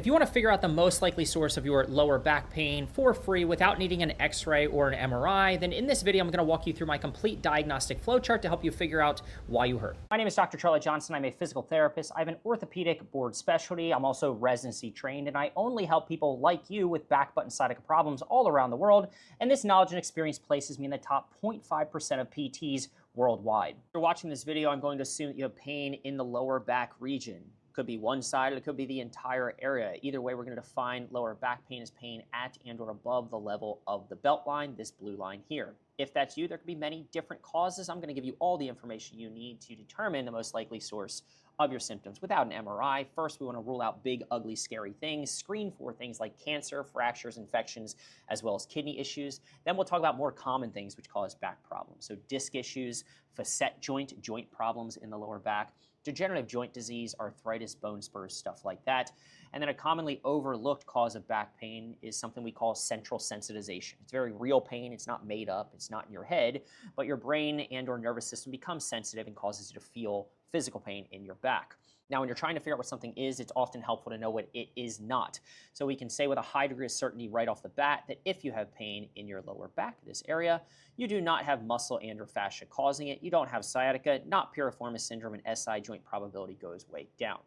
If you want to figure out the most likely source of your lower back pain for free without needing an x-ray or an MRI, then in this video, I'm going to walk you through my complete diagnostic flowchart to help you figure out why you hurt. My name is Dr. Charlie Johnson. I'm a physical therapist. I have an orthopedic board specialty. I'm also residency trained, and I only help people like you with back button sciatica problems all around the world. And this knowledge and experience places me in the top 0.5% of PTs worldwide. If you're watching this video, I'm going to assume that you have pain in the lower back region. Could be one side, or it could be the entire area. Either way, we're going to define lower back pain as pain at and or above the level of the belt line, this blue line here. If that's you, there could be many different causes. I'm going to give you all the information you need to determine the most likely source of your symptoms without an MRI. First, we want to rule out big, ugly, scary things, screen for things like cancer, fractures, infections, as well as kidney issues. Then we'll talk about more common things which cause back problems. So disc issues, facet joint problems in the lower back, degenerative joint disease, arthritis, bone spurs, stuff like that. And then a commonly overlooked cause of back pain is something we call central sensitization. It's very real pain. It's not made up. It's not in your head, but your brain and or nervous system becomes sensitive and causes you to feel physical pain in your back. Now, when you're trying to figure out what something is, it's often helpful to know what it is not. So we can say with a high degree of certainty right off the bat that if you have pain in your lower back, this area, you do not have muscle and or fascia causing it. You don't have sciatica, not piriformis syndrome, and SI joint probability goes way down.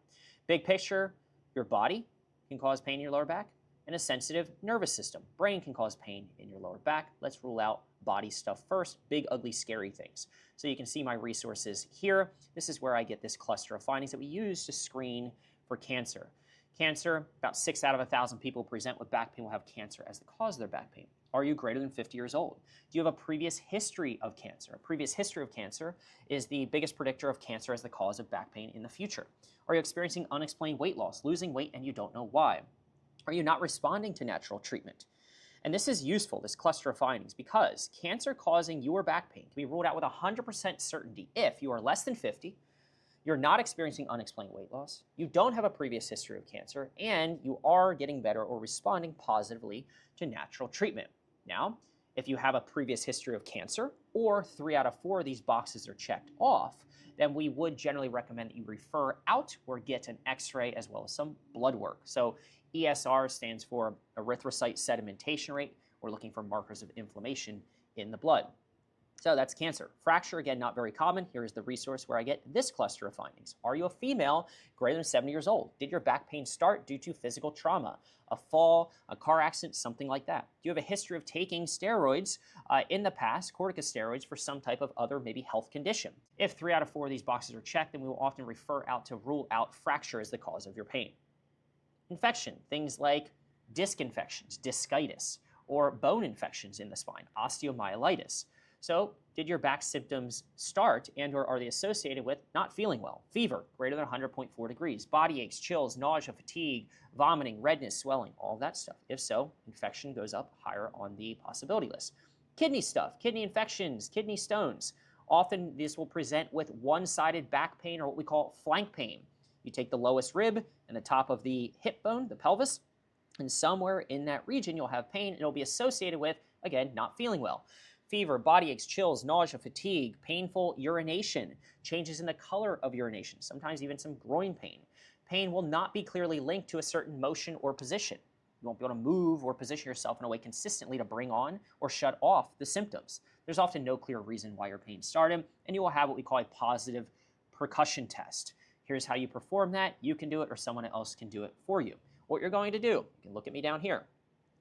Big picture, your body can cause pain in your lower back, and a sensitive nervous system. Brain can cause pain in your lower back. Let's rule out body stuff first, big, ugly, scary things. So you can see my resources here. This is where I get this cluster of findings that we use to screen for cancer. Cancer, about 6 out of 1,000 people who present with back pain will have cancer as the cause of their back pain. Are you greater than 50 years old? Do you have a previous history of cancer? A previous history of cancer is the biggest predictor of cancer as the cause of back pain in the future. Are you experiencing unexplained weight loss, losing weight, and you don't know why? Are you not responding to natural treatment? And this is useful, this cluster of findings, because cancer causing your back pain can be ruled out with 100% certainty if you are less than 50, you're not experiencing unexplained weight loss, you don't have a previous history of cancer, and you are getting better or responding positively to natural treatment. Now, if you have a previous history of cancer, or 3 out of 4 of these boxes are checked off, then we would generally recommend that you refer out or get an x-ray as well as some blood work. So ESR stands for erythrocyte sedimentation rate. We're looking for markers of inflammation in the blood. So that's cancer. Fracture, again, not very common. Here is the resource where I get this cluster of findings. Are you a female greater than 70 years old? Did your back pain start due to physical trauma, a fall, a car accident, something like that? Do you have a history of taking steroids in the past, corticosteroids, for some type of other maybe health condition? If 3 out of 4 of these boxes are checked, then we will often refer out to rule out fracture as the cause of your pain. Infection, things like disc infections, discitis, or bone infections in the spine, osteomyelitis. So did your back symptoms start and or are they associated with not feeling well? Fever greater than 100.4 degrees, body aches, chills, nausea, fatigue, vomiting, redness, swelling, all of that stuff. If so, infection goes up higher on the possibility list. Kidney stuff, kidney infections, kidney stones. Often this will present with one-sided back pain or what we call flank pain. You take the lowest rib and the top of the hip bone, the pelvis, and somewhere in that region you'll have pain and it'll be associated with, again, not feeling well. Fever, body aches, chills, nausea, fatigue, painful urination, changes in the color of urination, sometimes even some groin pain. Pain will not be clearly linked to a certain motion or position. You won't be able to move or position yourself in a way consistently to bring on or shut off the symptoms. There's often no clear reason why your pain started, and you will have what we call a positive percussion test. Here's how you perform that. You can do it or someone else can do it for you. What you're going to do, you can look at me down here.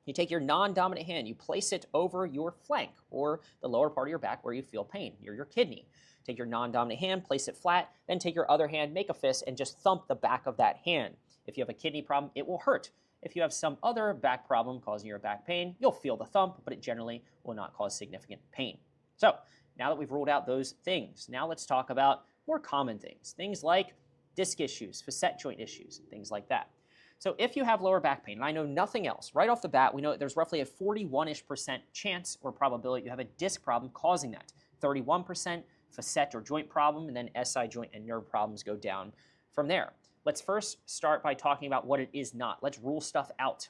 You take your non-dominant hand, you place it over your flank or the lower part of your back where you feel pain, near your kidney. Take your non-dominant hand, place it flat, then take your other hand, make a fist, and just thump the back of that hand. If you have a kidney problem, it will hurt. If you have some other back problem causing your back pain, you'll feel the thump, but it generally will not cause significant pain. So now that we've ruled out those things, now let's talk about more common things. Things like disc issues, facet joint issues, things like that. So if you have lower back pain, and I know nothing else, right off the bat, we know that there's roughly a 41-ish% chance or probability you have a disc problem causing that. 31% facet or joint problem, and then SI joint and nerve problems go down from there. Let's first start by talking about what it is not. Let's rule stuff out.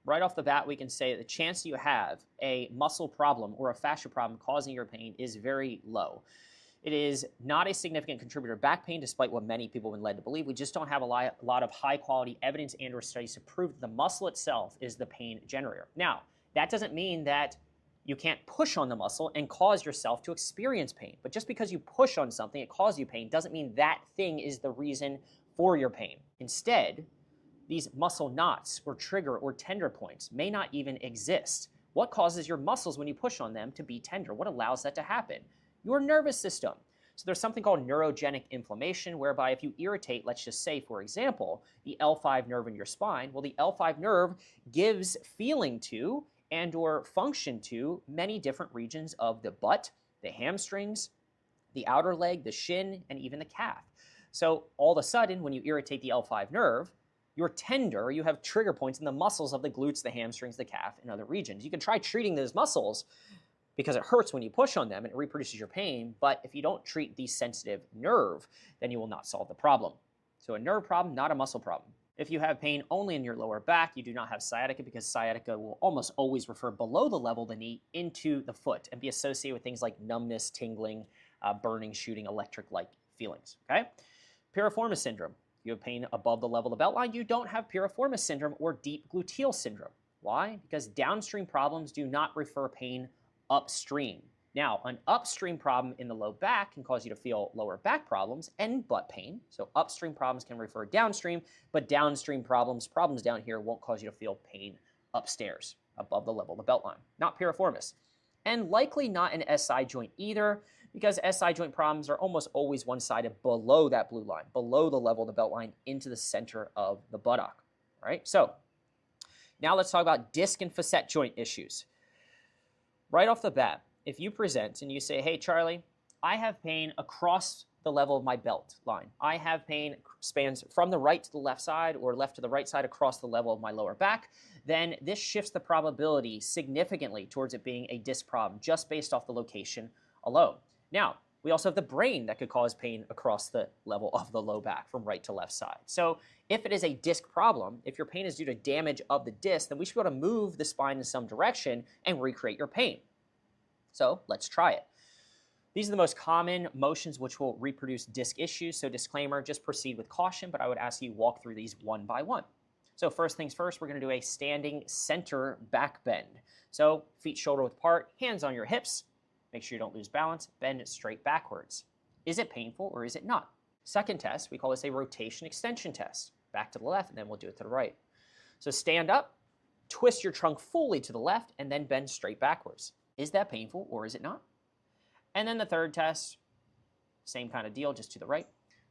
Right off the bat, we can say the chance you have a muscle problem or a fascia problem causing your pain is very low. It is not a significant contributor to back pain, despite what many people have been led to believe. We just don't have a lot of high-quality evidence and or studies to prove that the muscle itself is the pain generator. Now, that doesn't mean that you can't push on the muscle and cause yourself to experience pain. But just because you push on something, it causes you pain, doesn't mean that thing is the reason for your pain. Instead, these muscle knots or trigger or tender points may not even exist. What causes your muscles when you push on them to be tender? What allows that to happen? Your nervous system. So there's something called neurogenic inflammation, whereby if you irritate, let's just say, for example, the L5 nerve in your spine, well, the L5 nerve gives feeling to and or function to many different regions of the butt, the hamstrings, the outer leg, the shin, and even the calf. So all of a sudden, when you irritate the L5 nerve, you're tender, you have trigger points in the muscles of the glutes, the hamstrings, the calf, and other regions. You can try treating those muscles because it hurts when you push on them and it reproduces your pain, but if you don't treat the sensitive nerve, then you will not solve the problem. So a nerve problem, not a muscle problem. If you have pain only in your lower back, you do not have sciatica, because sciatica will almost always refer below the level of the knee into the foot and be associated with things like numbness, tingling, burning, shooting, electric-like feelings, okay? Piriformis syndrome. If you have pain above the level of the belt line, you don't have piriformis syndrome or deep gluteal syndrome. Why? Because downstream problems do not refer pain upstream. Now, an upstream problem in the low back can cause you to feel lower back problems and butt pain. So upstream problems can refer downstream, but downstream problems down here won't cause you to feel pain upstairs, above the level of the belt line. Not piriformis. And likely not an SI joint either, because SI joint problems are almost always one-sided below that blue line, below the level of the belt line into the center of the buttock, right? So now let's talk about disc and facet joint issues. Right off the bat, if you present and you say, hey, Charlie, I have pain across the level of my belt line. I have pain spans from the right to the left side or left to the right side across the level of my lower back, then this shifts the probability significantly towards it being a disc problem just based off the location alone. Now, we also have the brain that could cause pain across the level of the low back from right to left side. So if it is a disc problem, if your pain is due to damage of the disc, then we should be able to move the spine in some direction and recreate your pain. So let's try it. These are the most common motions which will reproduce disc issues. So disclaimer, just proceed with caution, but I would ask you walk through these one by one. So first things first, we're going to do a standing center back bend. So feet shoulder width apart, hands on your hips. Make sure you don't lose balance. Bend straight backwards. Is it painful or is it not? Second test, we call this a rotation extension test. Back to the left, and then we'll do it to the right. So stand up, twist your trunk fully to the left, and then bend straight backwards. Is that painful or is it not? And then the third test, same kind of deal, just to the right.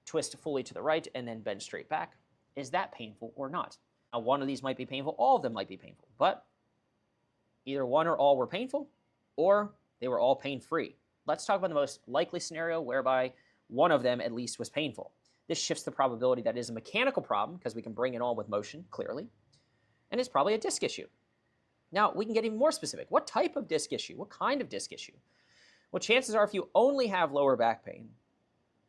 Twist fully to the right, and then bend straight back. Is that painful or not? Now, one of these might be painful. All of them might be painful. But either one or all were painful, or they were all pain-free. Let's talk about the most likely scenario whereby one of them at least was painful. This shifts the probability that it is a mechanical problem, because we can bring it on with motion, clearly. And it's probably a disc issue. Now, we can get even more specific. What type of disc issue? What kind of disc issue? Well, chances are if you only have lower back pain,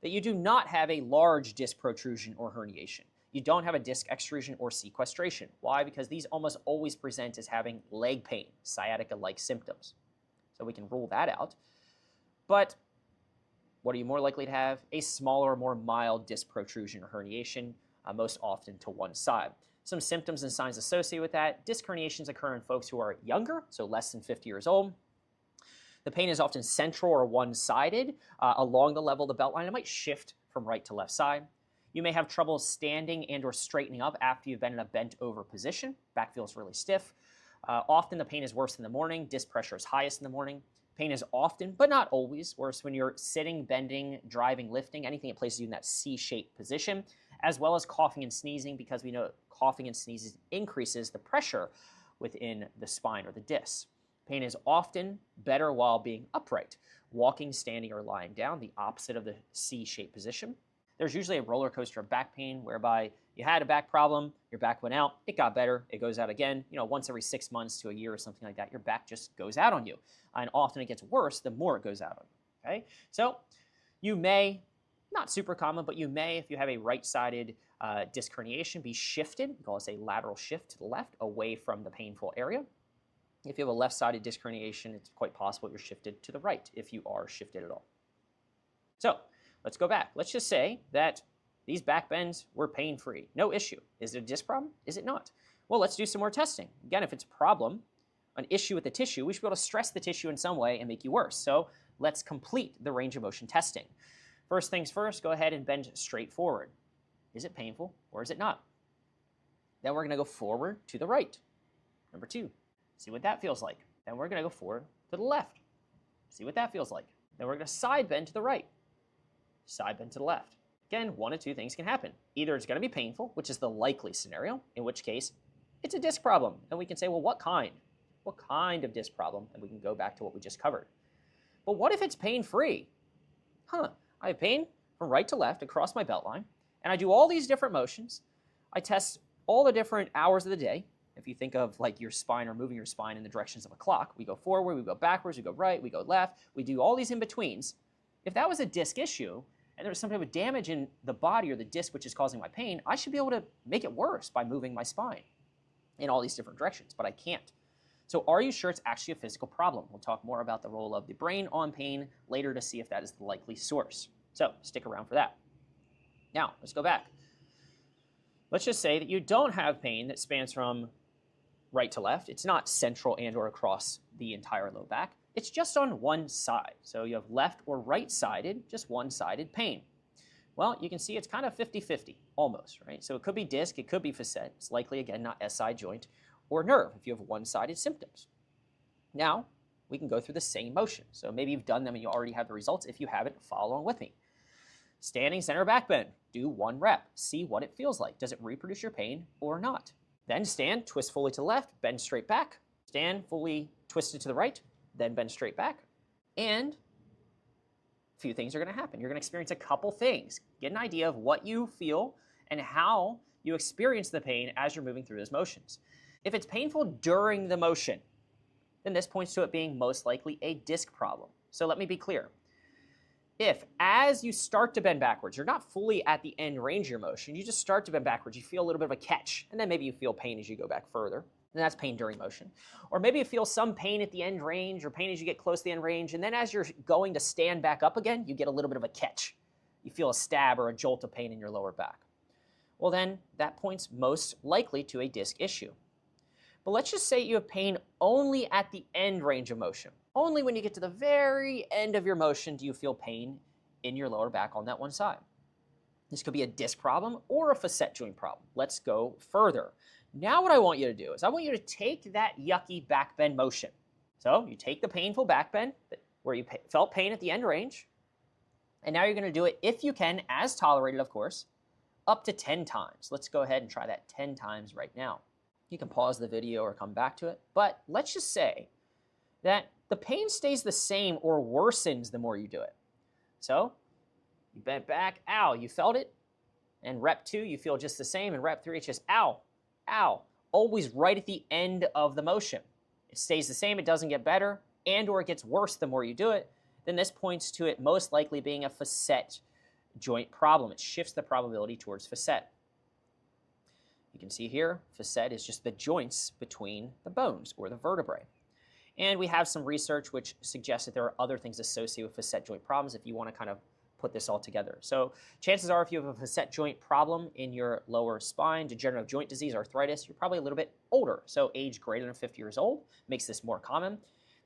that you do not have a large disc protrusion or herniation. You don't have a disc extrusion or sequestration. Why? Because these almost always present as having leg pain, sciatica-like symptoms. So we can rule that out. But what are you more likely to have? A smaller, more mild disc protrusion or herniation, most often to one side. Some symptoms and signs associated with that. Disc herniations occur in folks who are younger, so less than 50 years old. The pain is often central or one-sided along the level of the belt line. It might shift from right to left side. You may have trouble standing and or straightening up after you've been in a bent over position. Back feels really stiff. Often the pain is worse in the morning. Disc pressure is highest in the morning. Pain is often, but not always, worse when you're sitting, bending, driving, lifting, anything that places you in that C-shaped position, as well as coughing and sneezing, because we know coughing and sneezing increases the pressure within the spine or the disc. Pain is often better while being upright, walking, standing, or lying down, the opposite of the C-shaped position. There's usually a roller coaster of back pain whereby you had a back problem, your back went out, it got better, it goes out again. You know, once every 6 months to a year or something like that, your back just goes out on you. And often it gets worse the more it goes out on you, okay? So you may, not super common, but you may, if you have a right-sided disc herniation, be shifted. We call this a lateral shift to the left, away from the painful area. If you have a left-sided disc herniation, it's quite possible you're shifted to the right, if you are shifted at all. So let's go back. Let's just say that these back bends were pain-free. No issue. Is it a disc problem? Is it not? Well, let's do some more testing. Again, if it's a problem, an issue with the tissue, we should be able to stress the tissue in some way and make you worse. So let's complete the range of motion testing. First things first, go ahead and bend straight forward. Is it painful or is it not? Then we're going to go forward to the right. Number 2, see what that feels like. Then we're going to go forward to the left. See what that feels like. Then we're going to side bend to the right. Side bend to the left. Again, one of two things can happen. Either it's going to be painful, which is the likely scenario, in which case it's a disc problem. And we can say, well, what kind? What kind of disc problem? And we can go back to what we just covered. But what if it's pain-free? I have pain from right to left across my belt line, and I do all these different motions. I test all the different hours of the day. If you think of like your spine or moving your spine in the directions of a clock, we go forward, we go backwards, we go right, we go left, we do all these in-betweens. If that was a disc issue, and there was some type of damage in the body or the disc which is causing my pain, I should be able to make it worse by moving my spine in all these different directions, but I can't. So are you sure it's actually a physical problem? We'll talk more about the role of the brain on pain later to see if that is the likely source. So stick around for that. Now, let's go back. Let's just say that you don't have pain that spans from right to left. It's not central and or across the entire low back. It's just on one side. So you have left or right-sided, just one-sided pain. Well, you can see it's kind of 50-50, almost, right? So it could be disc, it could be facet. It's likely, again, not SI joint or nerve if you have one-sided symptoms. Now, we can go through the same motion. So maybe you've done them and you already have the results. If you haven't, follow along with me. Standing center back bend. Do 1 rep. See what it feels like. Does it reproduce your pain or not? Then stand, twist fully to the left, bend straight back. Stand fully twisted to the right, then bend straight back. And a few things are going to happen. You're going to experience a couple things. Get an idea of what you feel and how you experience the pain as you're moving through those motions. If it's painful during the motion, then this points to it being most likely a disc problem. So let me be clear. If, as you start to bend backwards, you're not fully at the end range of your motion, you just start to bend backwards, you feel a little bit of a catch, and then maybe you feel pain as you go back further, and that's pain during motion. Or maybe you feel some pain at the end range, or pain as you get close to the end range, and then as you're going to stand back up again, you get a little bit of a catch. You feel a stab or a jolt of pain in your lower back. Well then, that points most likely to a disc issue. But let's just say you have pain only at the end range of motion. Only when you get to the very end of your motion do you feel pain in your lower back on that one side. This could be a disc problem or a facet joint problem. Let's go further. Now what I want you to do is I want you to take that yucky back bend motion. So you take the painful back bend where you felt pain at the end range, and now you're going to do it, if you can, as tolerated, of course, up to 10 times. Let's go ahead and try that 10 times right now. You can pause the video or come back to it, but let's just say that the pain stays the same or worsens the more you do it. So you bent back, ow, you felt it, and rep 2, you feel just the same, and rep 3, it's just ow, ow, always right at the end of the motion. It stays the same, it doesn't get better, and or it gets worse the more you do it, then this points to it most likely being a facet joint problem. It shifts the probability towards facet. You can see here, facet is just the joints between the bones or the vertebrae. And we have some research which suggests that there are other things associated with facet joint problems if you want to kind of put this all together. So chances are if you have a facet joint problem in your lower spine, degenerative joint disease, arthritis, you're probably a little bit older. So age greater than 50 years old makes this more common.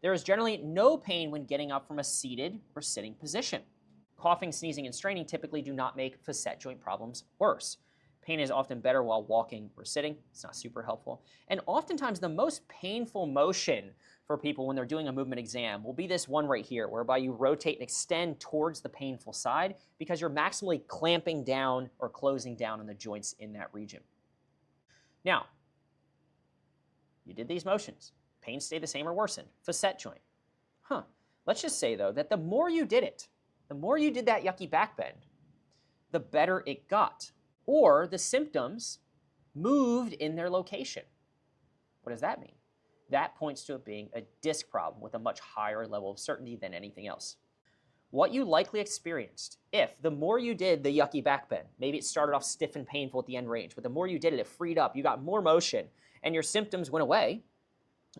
There is generally no pain when getting up from a seated or sitting position. Coughing, sneezing, and straining typically do not make facet joint problems worse. Pain is often better while walking or sitting. It's not super helpful. And oftentimes the most painful motion for people when they're doing a movement exam will be this one right here, whereby you rotate and extend towards the painful side because you're maximally clamping down or closing down on the joints in that region. Now, you did these motions. Pain stayed the same or worsened. Facet joint. Let's just say, though, that the more you did it, the more you did that yucky back bend, the better it got. Or the symptoms moved in their location. What does that mean? That points to it being a disc problem with a much higher level of certainty than anything else. What you likely experienced if the more you did the yucky back bend, maybe it started off stiff and painful at the end range, but the more you did it, it freed up, you got more motion, and your symptoms went away,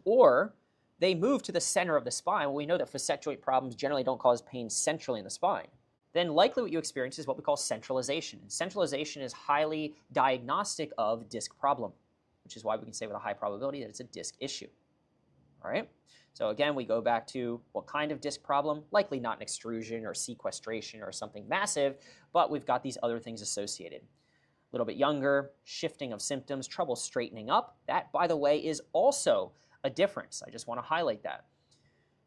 or they moved to the center of the spine. Well, we know that facet joint problems generally don't cause pain centrally in the spine. then likely what you experience is what we call centralization. And centralization is highly diagnostic of disc problem, which is why we can say with a high probability that it's a disc issue. All right? So again, we go back to what kind of disc problem? Likely not an extrusion or sequestration or something massive, but we've got these other things associated. A little bit younger, shifting of symptoms, trouble straightening up. That, by the way, is also a difference. I just want to highlight that.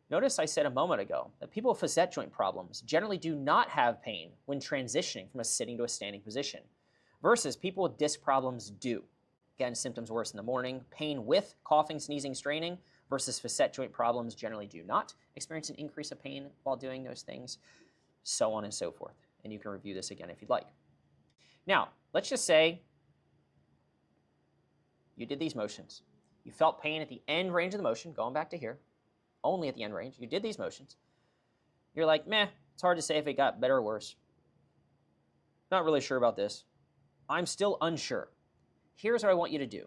Notice I said a moment ago that people with facet joint problems generally do not have pain when transitioning from a sitting to a standing position, versus people with disc problems do. Again, symptoms worse in the morning, pain with coughing, sneezing, straining, versus facet joint problems generally do not experience an increase of pain while doing those things, so on and so forth. And you can review this again if you'd like. Now, let's just say you did these motions. You felt pain at the end range of the motion, going back to here, only at the end range. You did these motions. You're like, meh, it's hard to say if it got better or worse. Not really sure about this. I'm still unsure. Here's what I want you to do.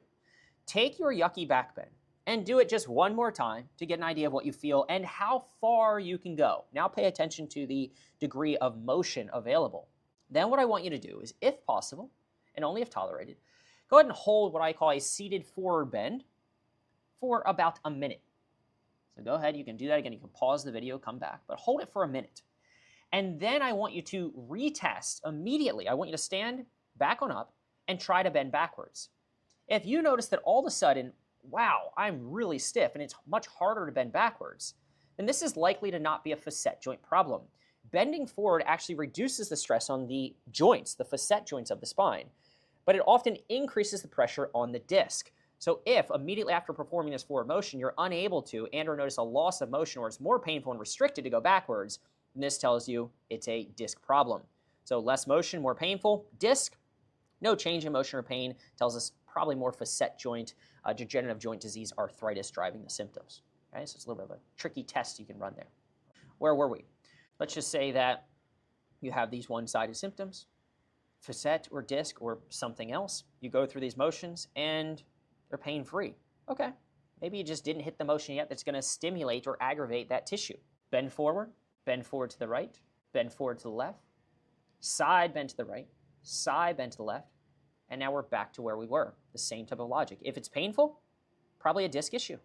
Take your yucky back bend and do it just one more time to get an idea of what you feel and how far you can go. Now pay attention to the degree of motion available. Then what I want you to do is, if possible, and only if tolerated, go ahead and hold what I call a seated forward bend for about a minute. So go ahead, you can do that again. You can pause the video, come back, but hold it for a minute. And then I want you to retest immediately. I want you to stand back on up and try to bend backwards. If you notice that all of a sudden, wow, I'm really stiff and it's much harder to bend backwards, then this is likely to not be a facet joint problem. Bending forward actually reduces the stress on the joints, the facet joints of the spine, but it often increases the pressure on the disc. So if immediately after performing this forward motion, you're unable to or notice a loss of motion or it's more painful and restricted to go backwards, then this tells you it's a disc problem. So less motion, more painful. Disc, no change in motion or pain, tells us probably more facet joint, degenerative joint disease, arthritis driving the symptoms. Okay, so it's a little bit of a tricky test you can run there. Where were we? Let's just say that you have these one-sided symptoms, facet or disc or something else. You go through these motions and they're pain-free. Okay, maybe you just didn't hit the motion yet that's going to stimulate or aggravate that tissue. Bend forward to the right, bend forward to the left, side bend to the right, side bend to the left, and now we're back to where we were, the same type of logic. If it's painful, probably a disc issue.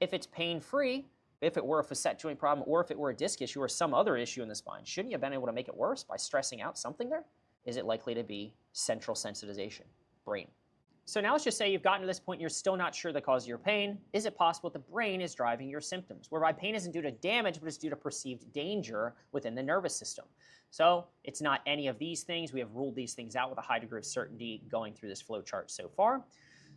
If it's pain-free, if it were a facet joint problem or if it were a disc issue or some other issue in the spine, shouldn't you have been able to make it worse by stressing out something there? Is it likely to be central sensitization, brain? So now let's just say you've gotten to this point and you're still not sure the cause of your pain. Is it possible that the brain is driving your symptoms, whereby pain isn't due to damage, but it's due to perceived danger within the nervous system? So it's not any of these things. We have ruled these things out with a high degree of certainty going through this flow chart so far.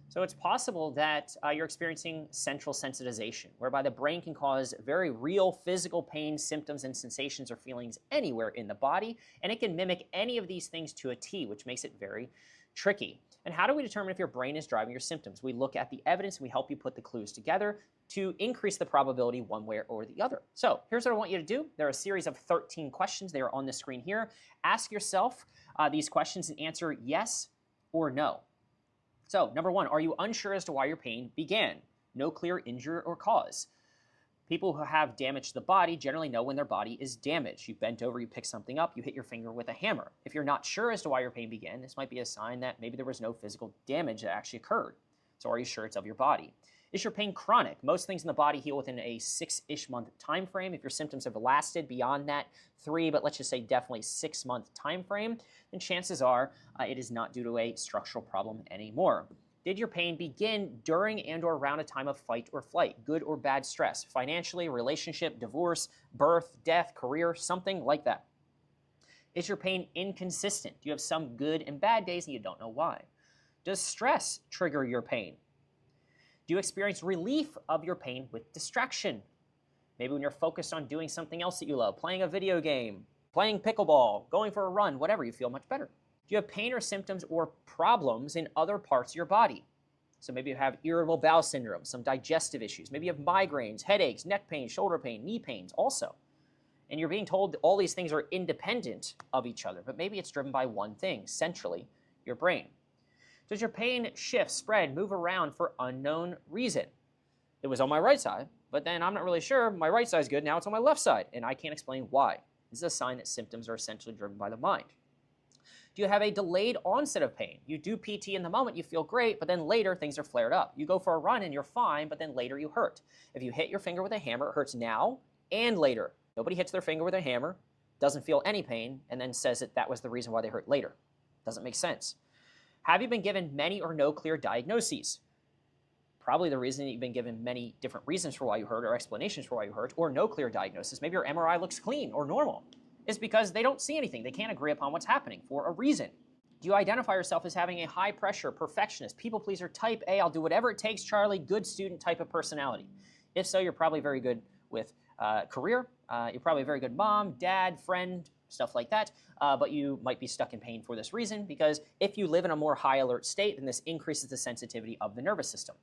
So it's possible that you're experiencing central sensitization, whereby the brain can cause very real physical pain, symptoms, and sensations or feelings anywhere in the body, and it can mimic any of these things to a T, which makes it very tricky. And how do we determine if your brain is driving your symptoms? We look at the evidence and we help you put the clues together to increase the probability one way or the other. So here's what I want you to do. There are a series of 13 questions. They are on the screen here. Ask yourself these questions and answer yes or no. So number one, are you unsure as to why your pain began? No clear injury or cause. People who have damage to the body generally know when their body is damaged. You bent over, you pick something up, you hit your finger with a hammer. If you're not sure as to why your pain began, this might be a sign that maybe there was no physical damage that actually occurred. So are you sure it's of your body? Is your pain chronic? Most things in the body heal within a 6-ish month time frame. If your symptoms have lasted beyond that 3, but let's just say definitely 6-month time frame, then chances are it is not due to a structural problem anymore. Did your pain begin during and or around a time of fight or flight, good or bad stress, financially, relationship, divorce, birth, death, career, something like that? Is your pain inconsistent? Do you have some good and bad days and you don't know why? Does stress trigger your pain? Do you experience relief of your pain with distraction? Maybe when you're focused on doing something else that you love, playing a video game, playing pickleball, going for a run, whatever, you feel much better. Do you have pain or symptoms or problems in other parts of your body? So maybe you have irritable bowel syndrome, some digestive issues. Maybe you have migraines, headaches, neck pain, shoulder pain, knee pains also. And you're being told that all these things are independent of each other, but maybe it's driven by one thing, centrally, your brain. Does your pain shift, spread, move around for unknown reason? It was on my right side, but then I'm not really sure. My right side is good, now it's on my left side, and I can't explain why. This is a sign that symptoms are essentially driven by the mind. Do you have a delayed onset of pain? You do PT in the moment, you feel great, but then later things are flared up. You go for a run and you're fine, but then later you hurt. If you hit your finger with a hammer, it hurts now and later. Nobody hits their finger with a hammer, doesn't feel any pain, and then says that that was the reason why they hurt later. Doesn't make sense. Have you been given many or no clear diagnoses? Probably the reason that you've been given many different reasons for why you hurt or explanations for why you hurt, or no clear diagnosis. Maybe your MRI looks clean or normal. Is because they don't see anything. They can't agree upon what's happening for a reason. Do you identify yourself as having a high pressure, perfectionist, people pleaser, type A, I'll do whatever it takes, Charlie, good student type of personality? If so, you're probably very good with career. You're probably a very good mom, dad, friend, stuff like that. But you might be stuck in pain for this reason, because if you live in a more high alert state, then this increases the sensitivity of the nervous system.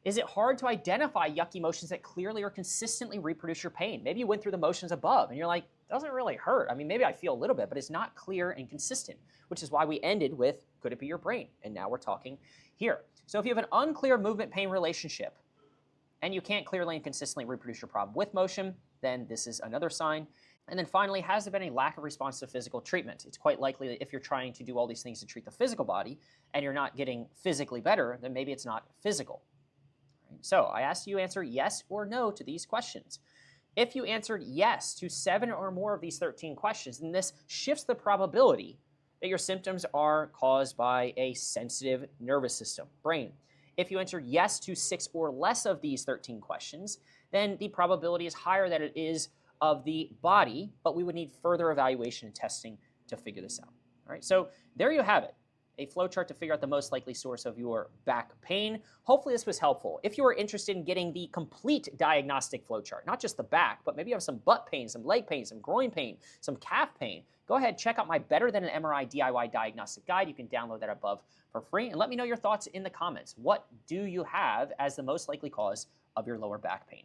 Is it hard to identify yucky motions that clearly or consistently reproduce your pain? Maybe you went through the motions above and you're like, it doesn't really hurt. I mean, maybe I feel a little bit, but it's not clear and consistent, which is why we ended with, could it be your brain? And now we're talking here. So if you have an unclear movement-pain relationship and you can't clearly and consistently reproduce your problem with motion, then this is another sign. And then finally, has there been a lack of response to physical treatment? It's quite likely that if you're trying to do all these things to treat the physical body and you're not getting physically better, then maybe it's not physical. So I asked you to answer yes or no to these questions. If you answered yes to 7 or more of these 13 questions, then this shifts the probability that your symptoms are caused by a sensitive nervous system, brain. If you answered yes to 6 or less of these 13 questions, then the probability is higher that it is of the body, but we would need further evaluation and testing to figure this out. All right, so there you have it. A flowchart to figure out the most likely source of your back pain. Hopefully this was helpful. If you are interested in getting the complete diagnostic flowchart, not just the back, but maybe you have some butt pain, some leg pain, some groin pain, some calf pain, go ahead, check out my Better Than an MRI DIY diagnostic guide. You can download that above for free, and let me know your thoughts in the comments. What do you have as the most likely cause of your lower back pain?